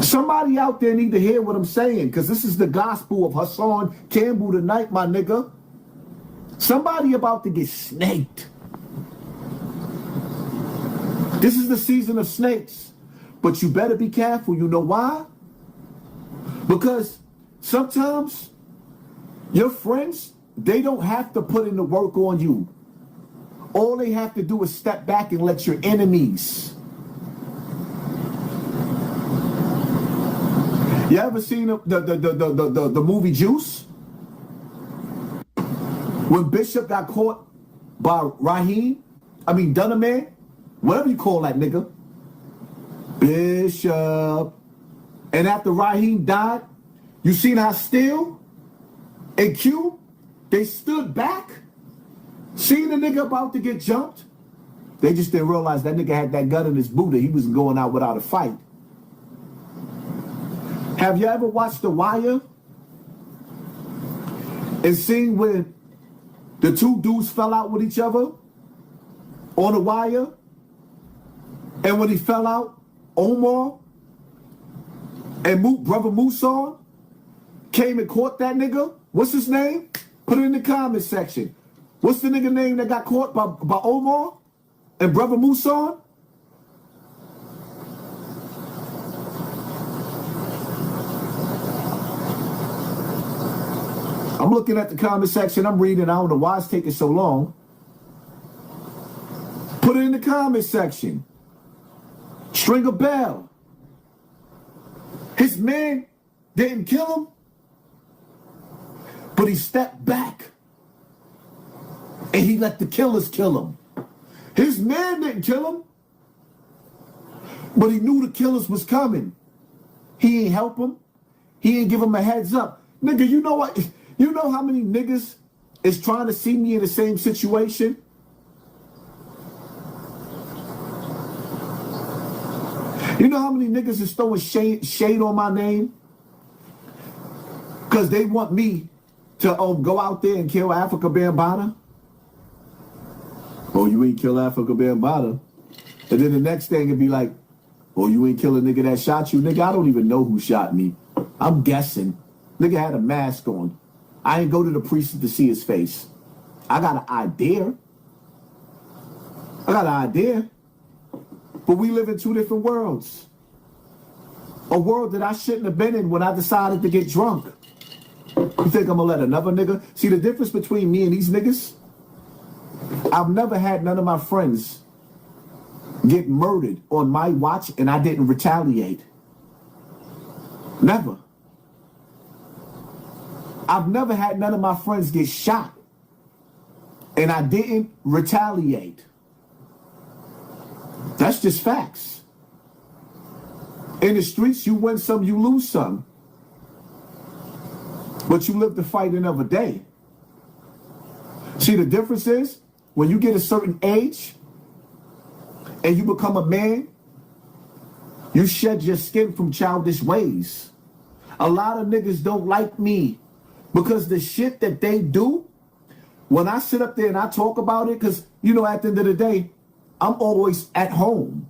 Somebody out there need to hear what I'm saying, because this is the gospel of Hassan Campbell tonight, my nigga. Somebody about to get snaked. This is the season of snakes. But you better be careful. You know why? Because sometimes your friends, they don't have to put in the work on you. All they have to do is step back and let your enemies. You ever seen the movie Juice? When Bishop got caught by Dunnerman, whatever you call that nigga, Bishop. And after Raheem died, you seen how Steele and Q, they stood back, seeing the nigga about to get jumped. They just didn't realize that nigga had that gun in his boot and he was going out without a fight. Have you ever watched The Wire and seen when the two dudes fell out with each other on The Wire? And when he fell out, Omar and Brother Musan came and caught that nigga. What's his name? Put it in the comment section. What's the nigga name that got caught by Omar and Brother Musan? I'm looking at the comment section. I'm reading. I don't know why it's taking so long. Put it in the comment section. String a bell. His man didn't kill him, but he stepped back and he let the killers kill him. His man didn't kill him, but he knew the killers was coming. He ain't help him. He ain't give him a heads up. Nigga, you know what? You know how many niggas is trying to see me in the same situation? You know how many niggas is throwing shade on my name? Because they want me to go out there and kill Africa Bambaataa. Oh, you ain't kill Africa Bambaataa. And then the next thing would be like, oh, you ain't kill a nigga that shot you. Nigga, I don't even know who shot me. I'm guessing. Nigga had a mask on. I ain't go to the precinct to see his face. I got an idea. But we live in two different worlds. A world that I shouldn't have been in when I decided to get drunk. You think I'm gonna let another nigga? See the difference between me and these niggas? I've never had none of my friends get murdered on my watch and I didn't retaliate. Never. I've never had none of my friends get shot and I didn't retaliate. That's just facts. In the streets, you win some, you lose some. But you live to fight another day. See, the difference is when you get a certain age and you become a man, you shed your skin from childish ways. A lot of niggas don't like me because the shit that they do, when I sit up there and I talk about it, because, you know, at the end of the day, I'm always at home.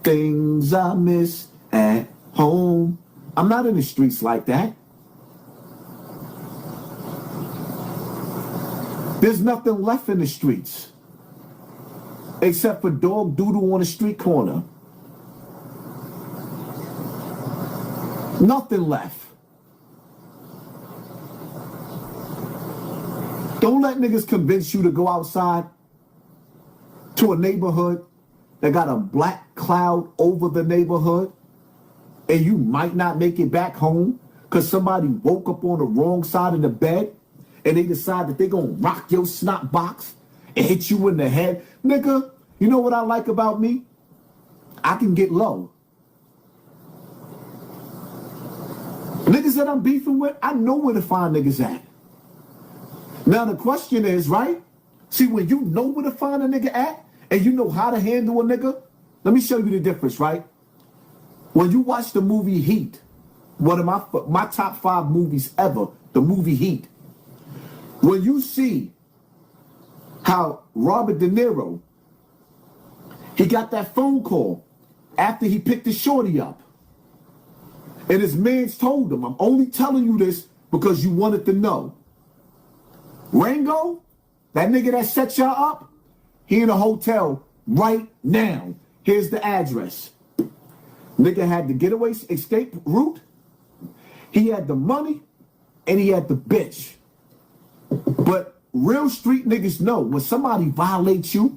Things I miss at home. I'm not in the streets like that. There's nothing left in the streets except for dog doodle on a street corner. Nothing left. Don't let niggas convince you to go outside to a neighborhood that got a black cloud over the neighborhood and you might not make it back home because somebody woke up on the wrong side of the bed and they decide that they're going to rock your snot box and hit you in the head. Nigga, you know what I like about me? I can get low. Niggas that I'm beefing with, I know where to find niggas at. Now the question is, right? See, when you know where to find a nigga at and you know how to handle a nigga, let me show you the difference, right? When you watch the movie Heat, one of my top 5 movies ever, the movie Heat, when you see how Robert De Niro, he got that phone call after he picked the shorty up. And his mans told him, I'm only telling you this because you wanted to know. Rango, that nigga that set y'all up, he in a hotel right now. Here's the address. Nigga had the getaway escape route. He had the money and he had the bitch. But real street niggas know when somebody violates you,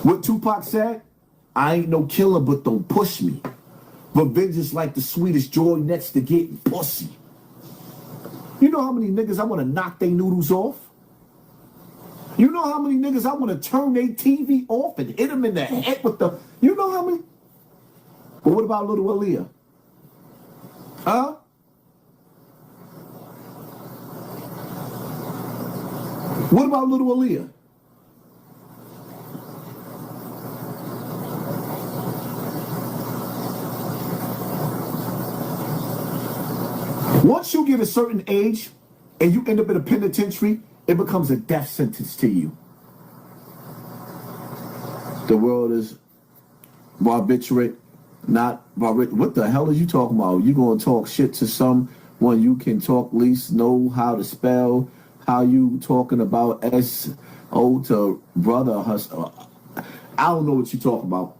what Tupac said, I ain't no killer, but don't push me. Revenge is like the sweetest joy next to getting pussy. You know how many niggas I want to knock their noodles off? You know how many niggas I want to turn their TV off and hit them in the head with the... You know how many? But what about little Aaliyah? Huh? What about little Aaliyah? Once you get a certain age and you end up in a penitentiary, it becomes a death sentence to you. The world is barbiturate, not barbiturate. What the hell are you talking about? You gonna talk shit to someone you can talk least, know how to spell, how you talking about S-O to brother, hustle. I don't know what you talking about.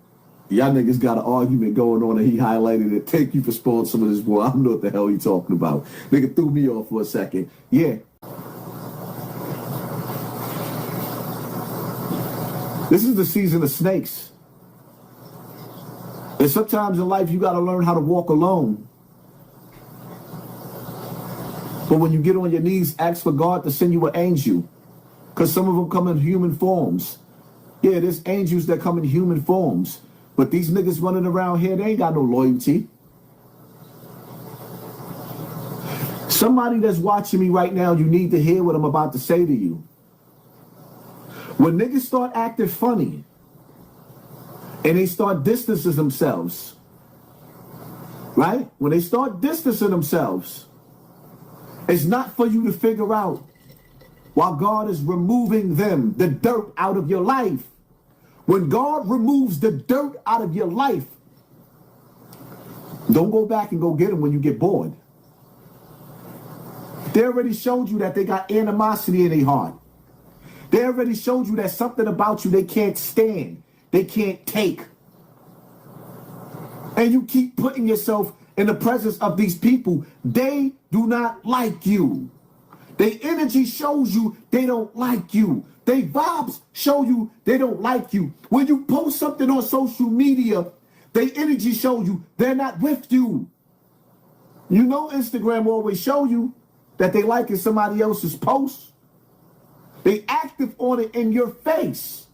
Y'all niggas got an argument going on and he highlighted it. Thank you for spoiling some of this boy. I don't know what the hell he talking about. Nigga threw me off for a second. Yeah. This is the season of snakes. And sometimes in life you got to learn how to walk alone. But when you get on your knees, ask for God to send you an angel. Because some of them come in human forms. Yeah, there's angels that come in human forms. But these niggas running around here, they ain't got no loyalty. Somebody that's watching me right now, you need to hear what I'm about to say to you. When niggas start acting funny and they start distancing themselves, right? When they start distancing themselves, it's not for you to figure out while God is removing them, the dirt out of your life. When God removes the dirt out of your life, don't go back and go get them when you get bored. They already showed you that they got animosity in their heart. They already showed you that something about you they can't stand, they can't take. And you keep putting yourself in the presence of these people. They do not like you. Their energy shows you they don't like you. Their vibes show you they don't like you. When you post something on social media, their energy shows you they're not with you. You know Instagram always show you that they liking somebody else's post. They active on it in your face.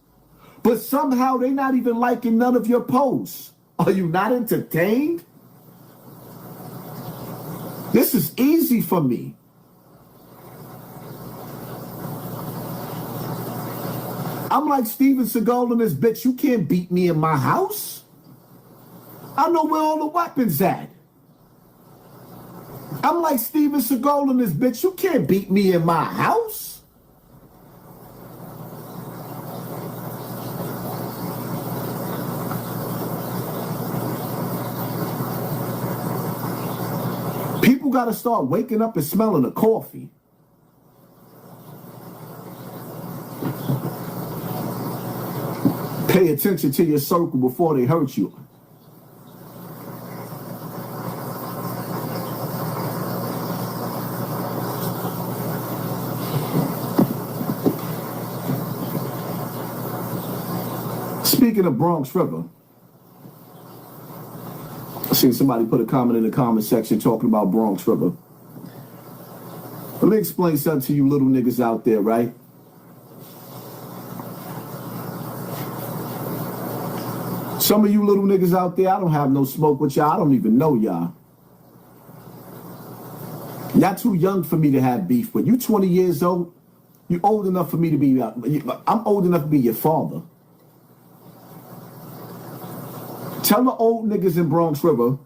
But somehow they not even liking none of your posts. Are you not entertained? This is easy for me. I'm like Steven Seagal in this bitch. You can't beat me in my house. I know where all the weapons at. I'm like Steven Seagal in this bitch. You can't beat me in my house. People got to start waking up and smelling the coffee. Pay attention to your circle before they hurt you. Speaking of Bronx River, I seen somebody put a comment in the comment section talking about Bronx River. Let me explain something to you little niggas out there, right? Some of you little niggas out there, I don't have no smoke with y'all. I don't even know y'all. Y'all too young for me to have beef with. You 20 years old. You old enough for me to be, I'm old enough to be your father. Tell the old niggas in Bronx River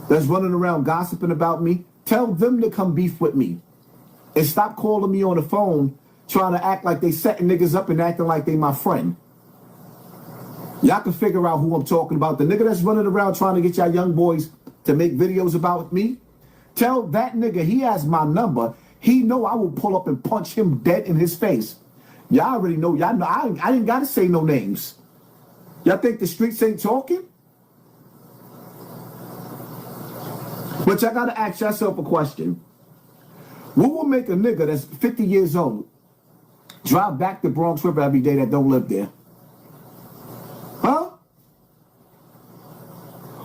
that's running around gossiping about me, tell them to come beef with me. And stop calling me on the phone trying to act like they setting niggas up and acting like they my friend. Y'all can figure out who I'm talking about. The nigga that's running around trying to get y'all young boys to make videos about me. Tell that nigga he has my number. He know I will pull up and punch him dead in his face. Y'all already know. Y'all know I didn't got to say no names. Y'all think the streets ain't talking? But y'all got to ask yourself a question. What will make a nigga that's 50 years old drive back to Bronx River every day that don't live there? Huh?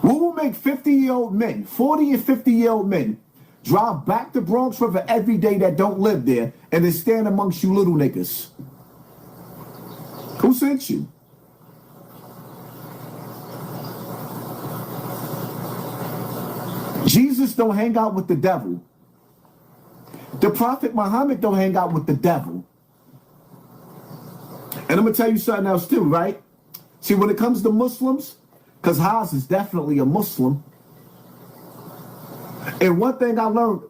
What will make 50-year-old men, 40 and 50-year-old men, drive back to Bronx River every day that don't live there and then stand amongst you little niggas? Who sent you? Jesus don't hang out with the devil. The Prophet Muhammad don't hang out with the devil. And I'm going to tell you something else too, right? See, when it comes to Muslims, because Haas is definitely a Muslim. And one thing I learned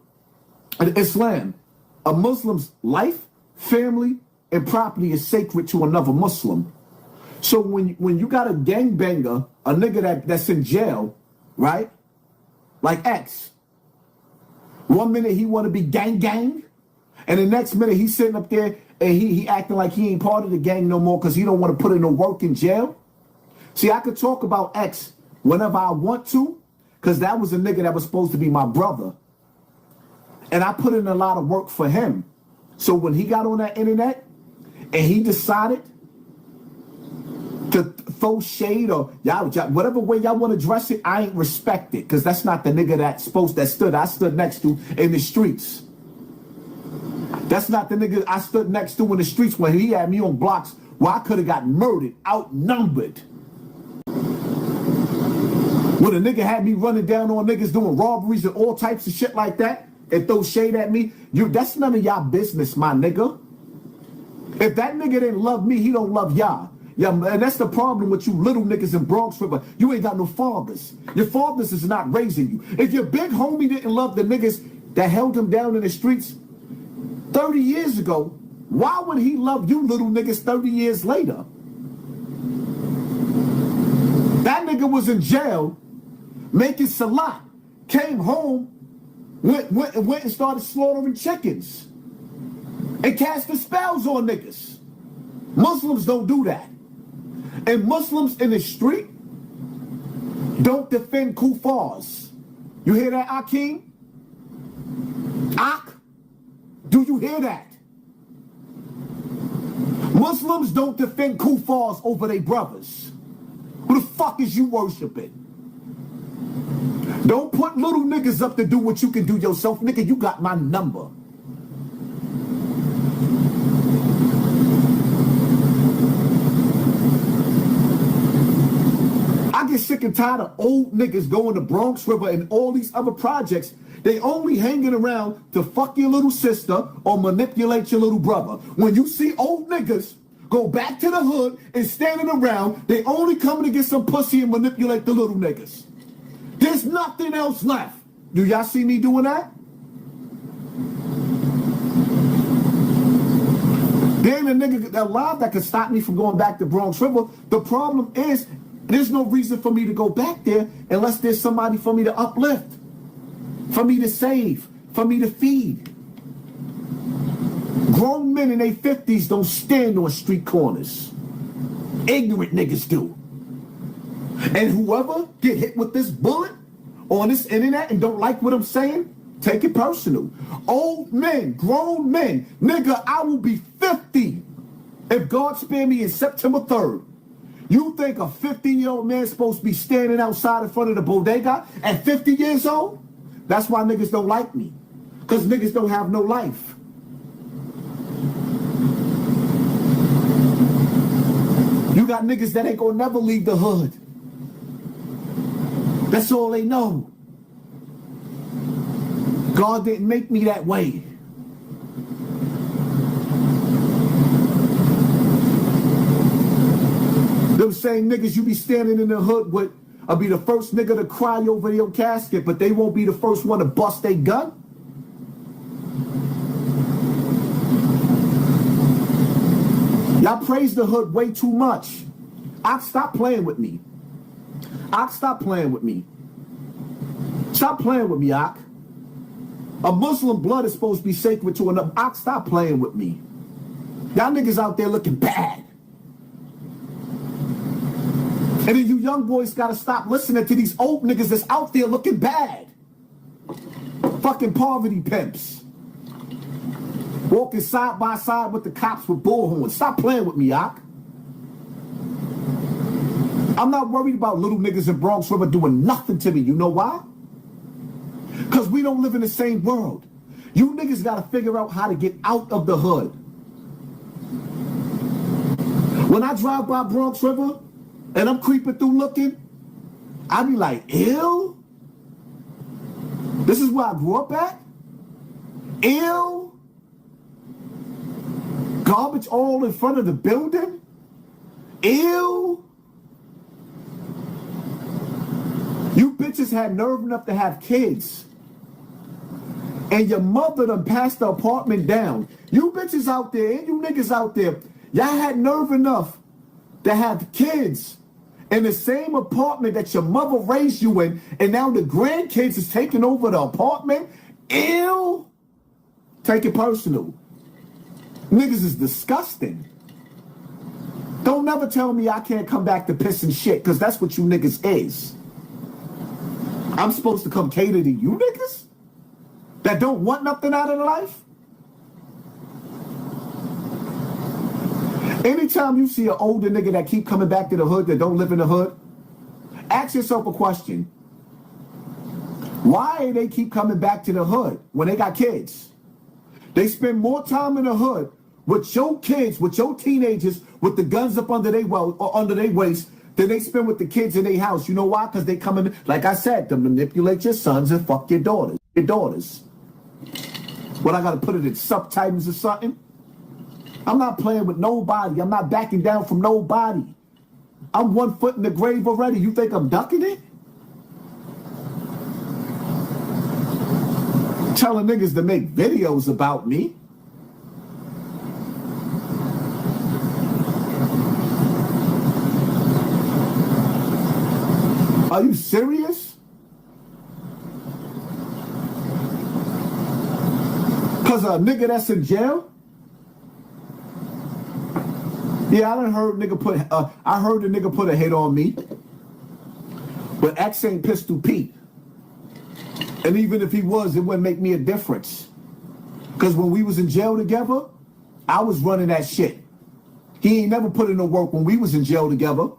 in Islam, a Muslim's life, family, and property is sacred to another Muslim. So when you got a gangbanger, a nigga that's in jail, right? Like X. 1 minute he want to be gang, and the next minute he's sitting up there and he acting like he ain't part of the gang no more because he don't want to put in no work in jail. See, I could talk about X whenever I want to, because that was a nigga that was supposed to be my brother. And I put in a lot of work for him. So when he got on that internet and he decided to throw shade or y'all whatever way y'all want to dress it, I ain't respect it, because that's not the nigga I stood next to in the streets. That's not the nigga I stood next to in the streets when he had me on blocks where I could have got murdered, outnumbered. When a nigga had me running down on niggas doing robberies and all types of shit like that and throw shade at me, that's none of y'all business, my nigga. If that nigga didn't love me, he don't love y'all. Yeah, and that's the problem with you little niggas in Bronx River. You ain't got no fathers. Your fathers is not raising you. If your big homie didn't love the niggas that held him down in the streets 30 years ago, why would he love you little niggas 30 years later? That nigga was in jail making salat, came home, went and started slaughtering chickens and casting spells on niggas. Muslims don't do that. And Muslims in the street don't defend kuffars. You hear that, Akeem? Ak? Do you hear that? Muslims don't defend kuffars over their brothers. Who the fuck is you worshiping? Don't put little niggas up to do what you can do yourself. Nigga, you got my number. I get sick and tired of old niggas going to Bronx River and all these other projects. They only hanging around to fuck your little sister or manipulate your little brother. When you see old niggas go back to the hood and standing around, they only coming to get some pussy and manipulate the little niggas. There's nothing else left. Do y'all see me doing that? There ain't a nigga alive that can stop me from going back to Bronx River. The problem is, there's no reason for me to go back there unless there's somebody for me to uplift, for me to save, for me to feed. Grown men in their 50s don't stand on street corners. Ignorant niggas do. And whoever get hit with this bullet on this internet and don't like what I'm saying, take it personal. Old men, grown men, nigga, I will be 50 if God spare me in September 3rd. You think a 50-year-old man supposed to be standing outside in front of the bodega at 50 years old? That's why niggas don't like me. Because niggas don't have no life. You got niggas that ain't gonna never leave the hood. That's all they know. God didn't make me that way. Them same niggas you be standing in the hood with, I'll be the first nigga to cry over your casket, but they won't be the first one to bust their gun. Y'all praise the hood way too much. Ock, stop playing with me. Ock, stop playing with me. Stop playing with me, Ock. A Muslim blood is supposed to be sacred to another. Ock, stop playing with me. Y'all niggas out there looking bad. And then you young boys gotta stop listening to these old niggas that's out there looking bad. Fucking poverty pimps. Walking side by side with the cops with bullhorns. Stop playing with me, Ock. I'm not worried about little niggas in Bronx River doing nothing to me. You know why? Because we don't live in the same world. You niggas gotta figure out how to get out of the hood. When I drive by Bronx River and I'm creeping through looking, I be like, ew? This is where I grew up at? Ew? Garbage all in front of the building? Ew? You bitches had nerve enough to have kids. And your mother done passed the apartment down. You bitches out there and you niggas out there, y'all had nerve enough to have kids in the same apartment that your mother raised you in, and now the grandkids is taking over the apartment? Ew. Take it personal. Niggas is disgusting. Don't never tell me I can't come back to piss and shit, because that's what you niggas is. I'm supposed to come cater to you niggas that don't want nothing out of life? Anytime you see an older nigga that keep coming back to the hood that don't live in the hood, ask yourself a question. Why do they keep coming back to the hood when they got kids? They spend more time in the hood with your kids, with your teenagers, with the guns up under their waist than they spend with the kids in their house. You know why? Because they come in, like I said, to manipulate your sons and fuck your daughters. What, I gotta put it in subtitles or something? I'm not playing with nobody. I'm not backing down from nobody. I'm 1 foot in the grave already. You think I'm ducking it? Telling niggas to make videos about me. Are you serious? Cause a nigga that's in jail? Yeah, I heard the nigga put a hit on me. But X ain't Pistol Pete. And even if he was, it wouldn't make me a difference. Because when we was in jail together, I was running that shit. He ain't never put in no work when we was in jail together.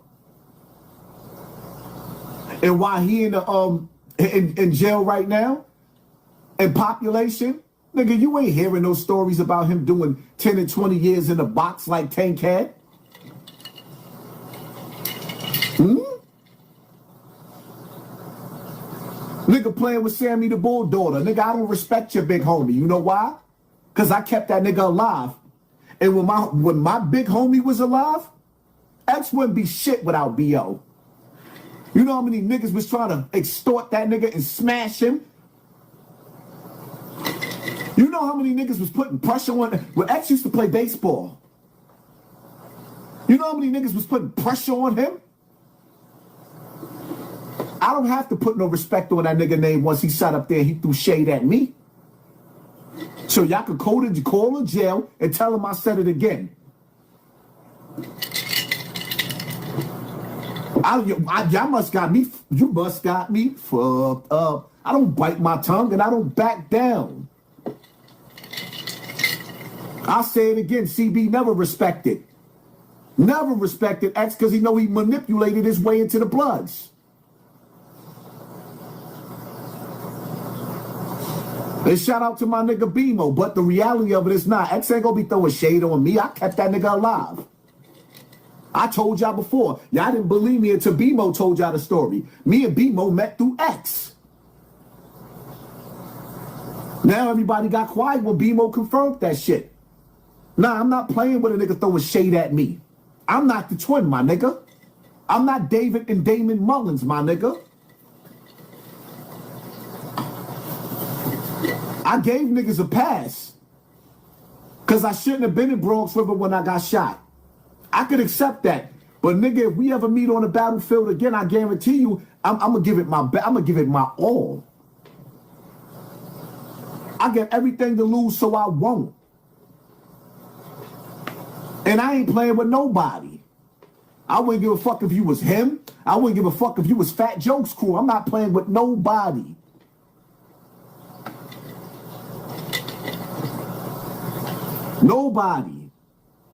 And while he in jail right now, in population, nigga, you ain't hearing those stories about him doing 10 and 20 years in a box like Tank had. Nigga playing with Sammy the Bull daughter. Nigga, I don't respect your big homie. You know why? Because I kept that nigga alive. And when my big homie was alive, X wouldn't be shit without B.O. You know how many niggas was trying to extort that nigga and smash him? You know how many niggas was putting pressure on? When X used to play baseball. You know how many niggas was putting pressure on him? I don't have to put no respect on that nigga name once he sat up there and he threw shade at me. So y'all could call him jail and tell him I said it again. Y'all must got me. You must got me fucked up. I don't bite my tongue and I don't back down. I'll say it again. CB never respected. Never respected X because he know he manipulated his way into the Bloods. And shout out to my nigga BMO, but the reality of it is not. X ain't gonna be throwing shade on me. I kept that nigga alive. I told y'all before. Y'all didn't believe me until BMO told y'all the story. Me and BMO met through X. Now everybody got quiet when BMO confirmed that shit. Nah, I'm not playing with a nigga throwing shade at me. I'm not the twin, my nigga. I'm not David and Damon Mullins, my nigga. I gave niggas a pass. Because I shouldn't have been in Bronx River when I got shot. I could accept that. But nigga, if we ever meet on the battlefield again, I guarantee you, I'm gonna give it I'm gonna give it my all. I got everything to lose, so I won't. And I ain't playing with nobody. I wouldn't give a fuck if you was him. I wouldn't give a fuck if you was Fat Joke's crew. I'm not playing with nobody. Nobody.